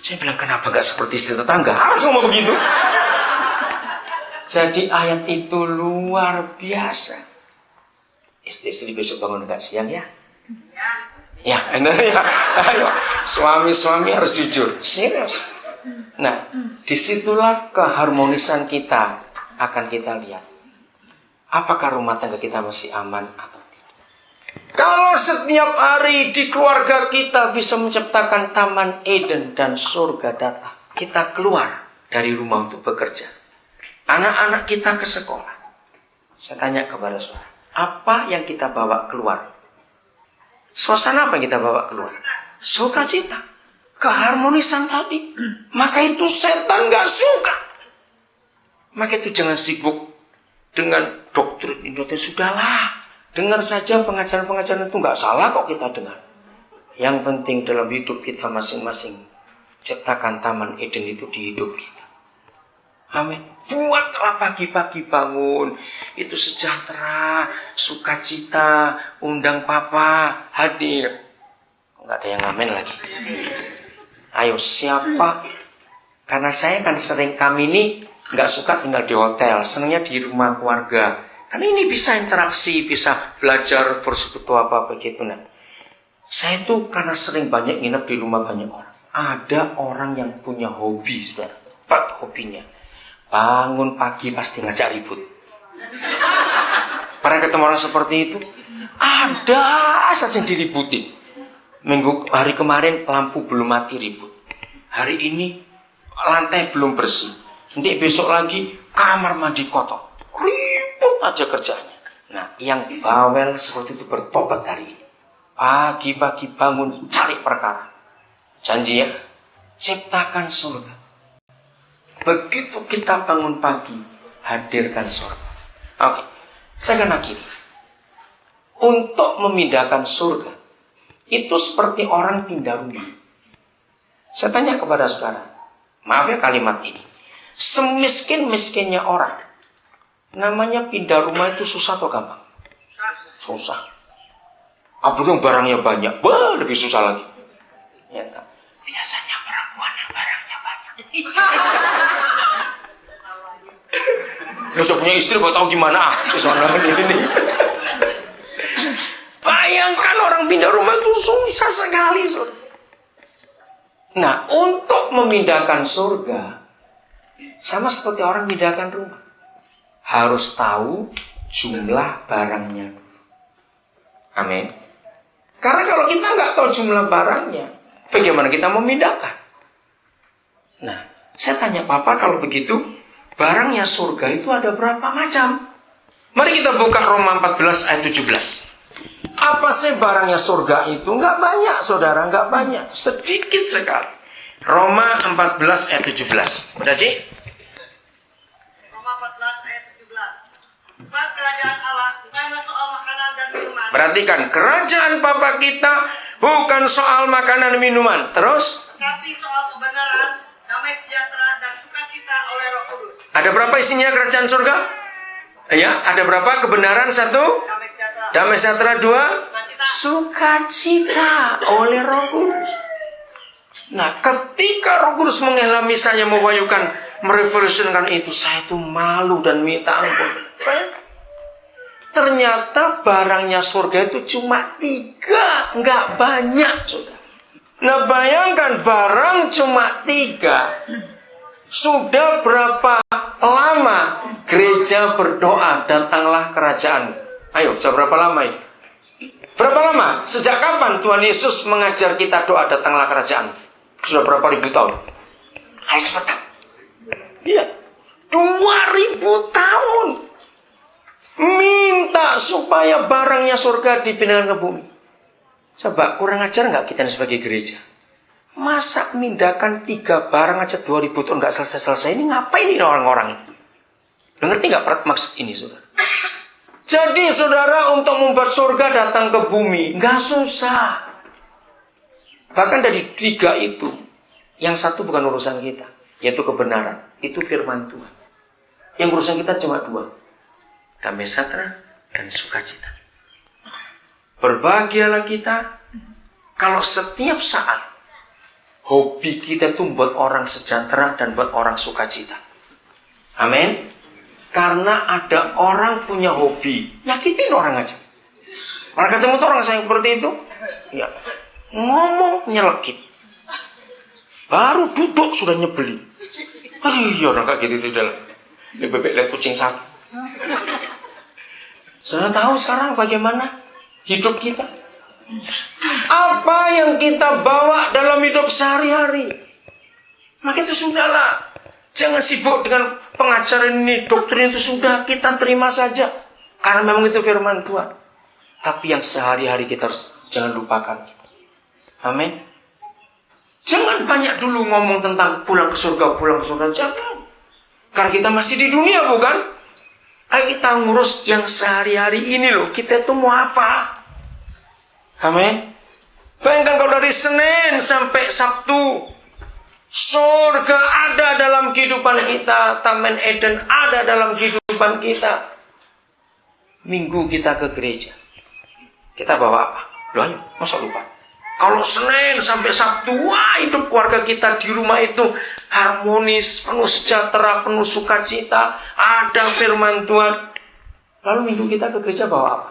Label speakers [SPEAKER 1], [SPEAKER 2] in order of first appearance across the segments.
[SPEAKER 1] Saya bilang, kenapa gak seperti istri tetangga? Harus ngomong begitu. Jadi ayat itu luar biasa. Istri besok bangun agak siang ya. Ya, ya. Ayo, suami-suami harus jujur. Serius. Nah, disitulah keharmonisan kita akan kita lihat. Apakah rumah tangga kita masih aman atau tidak? Kalau setiap hari di keluarga kita bisa menciptakan taman Eden dan surga datang, kita keluar dari rumah untuk bekerja. Anak-anak kita ke sekolah. Saya tanya kepada saudara, apa yang kita bawa keluar? Suasana apa yang kita bawa keluar? Sukacita, keharmonisan tadi. Maka itu setan gak suka. Maka itu jangan sibuk dengan doktrin ini. Sudahlah, dengar saja pengajaran-pengajaran itu gak salah kok kita dengar. Yang penting dalam hidup kita masing-masing, ciptakan taman Eden itu di hidup kita. Amin. Buatlah pagi-pagi bangun. Itu sejahtera, sukacita, undang papa hadir. Enggak ada yang amin lagi. Ayo siapa? Karena saya kan sering, kami ini enggak suka tinggal di hotel, senangnya di rumah keluarga. Karena ini bisa interaksi, bisa belajar bersekutu apa-apa gitu. Nah, saya tuh karena sering banyak nginep di rumah banyak orang. Ada orang yang punya hobi, saudara. Apa hobinya? Bangun pagi pasti ngajak ribut. Pernah ketemu orang seperti itu? Ada saja yang diributin. Hari kemarin lampu belum mati ribut. Hari ini lantai belum bersih. Nanti besok lagi kamar mandi kotor. Ribut aja kerjanya. Nah, yang bawel seperti itu bertobat hari ini. Pagi-pagi bangun cari perkara. Janji ya, ciptakan surga. Begitu kita bangun pagi, hadirkan surga. Oke, saya akan akhiri. Untuk memindahkan surga, itu seperti orang pindah rumah. Saya tanya kepada saudara, maaf ya kalimat ini. Semiskin-miskinnya orang, namanya pindah rumah itu susah atau gampang? Susah. Apalagi barangnya banyak, lebih susah lagi. Ya, biasanya perempuan yang barangnya banyak. Lu punya istri gak tahu gimana ini. Bayangkan orang pindah rumah itu susah sekali. Nah, untuk memindahkan surga sama seperti orang memindahkan rumah, harus tahu jumlah barangnya. Amin. Karena kalau kita nggak tahu jumlah barangnya, bagaimana kita memindahkan? Nah, saya tanya Papa, kalau begitu barangnya surga itu ada berapa macam? Mari kita buka Roma 14 ayat 17. Apa sih barangnya surga itu? Nggak banyak, saudara, nggak banyak. Sedikit sekali. Roma 14 ayat 17. Udah, Ci?
[SPEAKER 2] Roma 14 ayat 17. Sebab kerajaan Allah bukanlah soal makanan dan minuman.
[SPEAKER 1] Perhatikan, kerajaan Papa kita bukan soal makanan dan minuman. Terus?
[SPEAKER 2] Tetapi soal kebenaran, damai sejahtera, dan sukacita oleh Roh Kudus.
[SPEAKER 1] Ada berapa isinya kerajaan surga? Ya, ada berapa? Kebenaran satu, damai sejahtera dua, sukacita oleh Roh Kudus. Nah, ketika Roh Kudus mengelami saya, mewayukan, merevolusikan itu, saya itu malu dan minta ampun. Ternyata barangnya surga itu cuma 3, nggak banyak, saudara. Nah, bayangkan barang cuma 3. Sudah berapa lama gereja berdoa, datanglah kerajaan. Ayo, sudah berapa lama itu? Berapa lama? Sejak kapan Tuhan Yesus mengajar kita doa, datanglah kerajaan? Sudah berapa ribu tahun? Ayo cepat. Iya, 2000 tahun. Minta supaya barangnya surga dipindahkan ke bumi. Coba, kurang ajar nggak kita sebagai gereja? Masa mindahkan 3 barang aja 2000 tahun nggak selesai-selesai? Ini ngapain ini orang-orang ini? Ngerti nggak maksud ini, saudara? Jadi, saudara, untuk membuat surga datang ke bumi nggak susah. Bahkan dari 3 itu, yang satu bukan urusan kita, yaitu kebenaran. Itu firman Tuhan. Yang urusan kita cuma 2, damai sejahtera dan sukacita. Berbahagialah kita kalau setiap saat hobi kita itu buat orang sejahtera dan buat orang sukacita. Amin. Karena ada orang punya hobi nyakitin orang aja. Malah ketemu orang saya seperti itu, ya, ngomong nyelekit, baru duduk sudah nyebelin. Aduh, iya orang kayak gitu di dalam. Ini bebek lihat kucing sakit. Sudah tahu sekarang bagaimana hidup kita? Apa yang kita bawa dalam hidup sehari-hari? Maka itu sudahlah. Jangan sibuk dengan pengajaran ini, doktrin itu sudah kita terima saja. Karena memang itu firman Tuhan. Tapi yang sehari-hari kita harus jangan lupakan. Amin. Jangan banyak dulu ngomong tentang pulang ke surga. Jangan. Karena kita masih di dunia, bukan? Ayo kita ngurus yang sehari-hari ini loh. Kita itu mau apa? Amin. Bayangkan kalau dari Senin sampai Sabtu, surga ada dalam kehidupan kita, Taman Eden ada dalam kehidupan kita. Minggu kita ke gereja, kita bawa apa? Loh, ayo, masa lupa? Kalau Senin sampai Sabtu, wah, hidup keluarga kita di rumah itu harmonis, penuh sejahtera, penuh sukacita, ada firman Tuhan. Lalu minggu kita ke gereja bawa apa?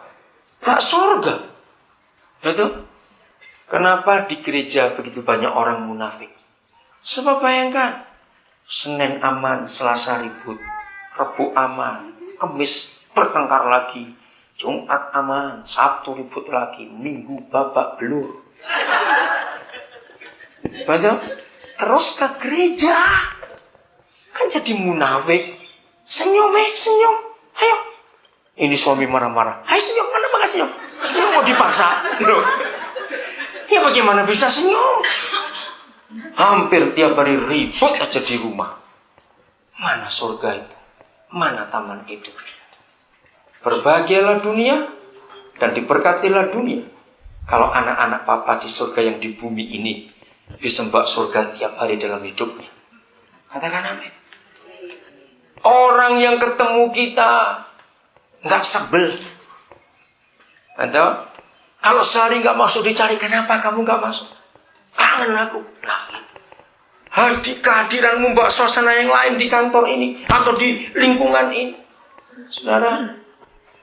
[SPEAKER 1] Bawa surga. Itu kenapa di gereja begitu banyak orang munafik? Sebab bayangkan, Senin aman, Selasa ribut, Rabu aman, Kamis bertengkar lagi, Jumat aman, Sabtu ribut lagi, Minggu babak belur. Betul? Terus ke gereja, kan jadi munafik. Senyum, senyum, ayo. Ini suami marah-marah. Ayo senyum, mana bakal senyum? Senyum mau dipaksa. Ya bagaimana bisa senyum? Hampir tiap hari ribut aja di rumah. Mana surga itu? Mana Taman Eden? Berbahagialah dunia dan diberkatilah dunia. Kalau anak-anak papa di surga yang di bumi ini bisa mbak surga tiap hari dalam hidupnya. Katakan amin. Orang yang ketemu kita nggak sebel. Atau kalau sehari nggak masuk dicari, kenapa kamu nggak masuk? Kangen aku. Nah, itu. Kehadiranmu membawa suasana yang lain di kantor ini atau di lingkungan ini. Saudara,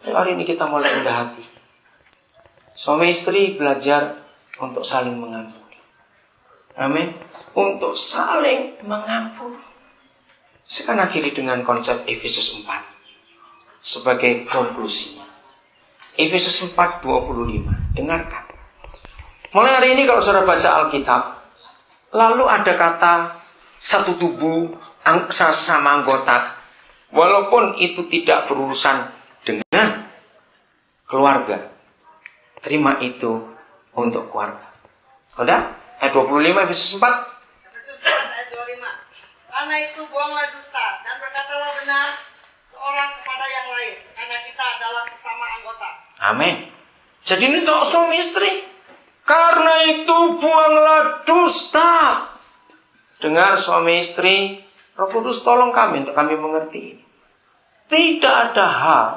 [SPEAKER 1] hari ini kita mulai rendah hati. Suami istri belajar untuk saling mengampuni. Amin. Untuk saling mengampuni. Saya akan akhiri dengan konsep Efesus 4 sebagai konklusinya. Efesus 4:25. Dengarkan. Mulai hari ini kalau saudara baca Alkitab, lalu ada kata satu tubuh sama anggota, walaupun itu tidak berurusan dengan keluarga, terima itu untuk keluarga. Udah? Ayat 25 Efesus 4.
[SPEAKER 2] Efesus 4 ayat 25. Karena itu buanglah dusta dan berkatalah benar seorang kepada yang lain, karena kita adalah sesama anggota. Amin.
[SPEAKER 1] Jadi ini untuk suami istri. Karena itu buanglah dusta. Dengar suami istri, Roh Kudus tolong kami untuk kami mengerti. Tidak ada hal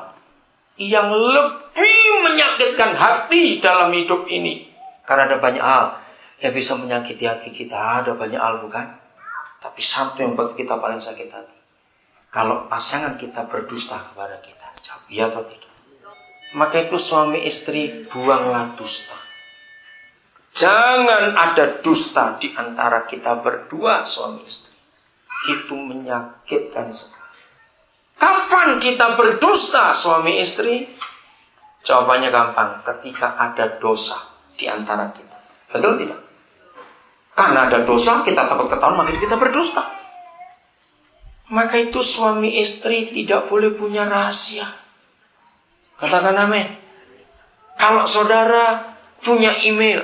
[SPEAKER 1] yang lebih menyakitkan hati dalam hidup ini. Karena ada banyak hal yang bisa menyakiti hati kita. Ada banyak hal, bukan? Tapi satu yang buat kita paling sakit hati, kalau pasangan kita berdusta kepada kita. Jawab iya atau tidak? Maka itu suami istri, buanglah dusta. Jangan ada dusta di antara kita berdua suami istri. Itu menyakitkan sekali. Kapan kita berdusta suami istri? Jawabannya gampang, ketika ada dosa di antara kita. Betul tidak? Karena ada dosa, kita takut ketahuan, maka kita berdusta. Maka itu suami istri tidak boleh punya rahasia. Katakan amin. Kalau saudara punya email,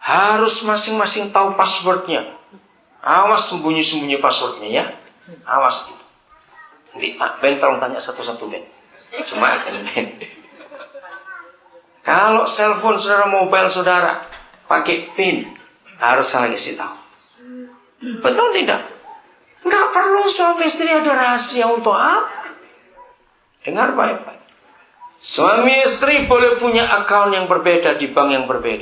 [SPEAKER 1] harus masing-masing tahu passwordnya. Awas sembunyi-sembunyi passwordnya ya. Awas gitu. Nanti Ben tolong tanya satu-satu Ben. Cuma Ben. Kalau cellphone saudara, mobile saudara pakai PIN, harus saling kasih tahu. Betul tidak? Nggak perlu suami istri ada rahasia untuk apa. Dengar baik-baik. Suami istri boleh punya account yang berbeda di bank yang berbeda.